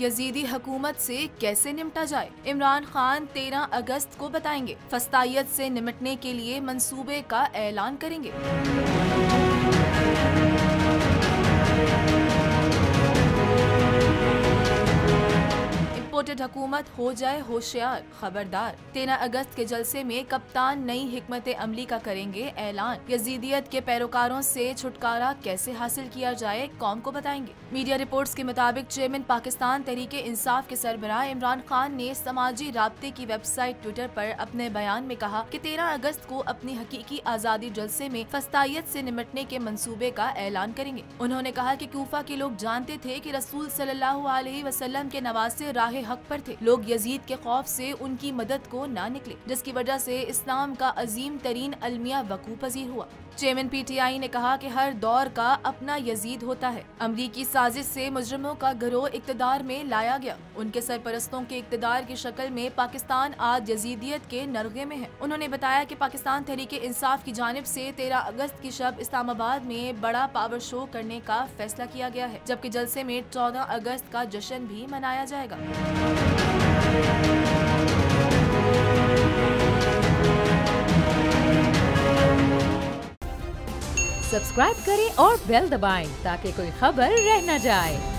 Yazidi हुकूमत से कैसे निपटा जाए, इमरान खान 13 अगस्त को बताएंगे। फस्तायत से निपटने के लिए मंसूबे का ऐलान करेंगे। इम्पोर्टेड हुकूमत हो जाए होशियार, खबरदार। 13 अगस्त के जलसे में कप्तान नई हिकमत अमली का करेंगे ऐलान। यजीदियत के पैरोकारों से छुटकारा कैसे हासिल किया जाए, कौम को बताएंगे। मीडिया रिपोर्ट्स के मुताबिक चेयरमैन पाकिस्तान तहरीक इंसाफ के सरबराह इमरान खान ने समाजी राब्ते की वेबसाइट ट्विटर पर अपने बयान में कहा कि 13 अगस्त को अपनी हकीकी आज़ादी जलसे में फस्तायत से निपटने के मंसूबे का ऐलान करेंगे। उन्होंने कहा कि कूफा के लोग जानते थे कि रसूल सल्लल्लाहु अलैहि वसल्लम के नवासे राह हक पर थे। लोग यजीद के खौफ से उनकी मदद को ना निकले, जिसकी वजह से इस्लाम का अजीम तरीन अलमिया वकू पजीर हुआ। चेयरमैन PTI ने कहा कि हर दौर का अपना यजीद होता है। अमरीकी साजिश से मुजरिमों का गिरोह इक्तदार में लाया गया। उनके सरपरस्तों के इक्तदार की शक्ल में पाकिस्तान आज यजीदियत के नरगे में है। उन्होंने बताया कि पाकिस्तान तहरीक इंसाफ की जानिब से 13 अगस्त की शब इस्लामाबाद में बड़ा पावर शो करने का फैसला किया गया है, जबकि जलसे में 14 अगस्त का जश्न भी मनाया जाएगा। सब्सक्राइब करें और बेल दबाएं ताकि कोई खबर रह न जाए।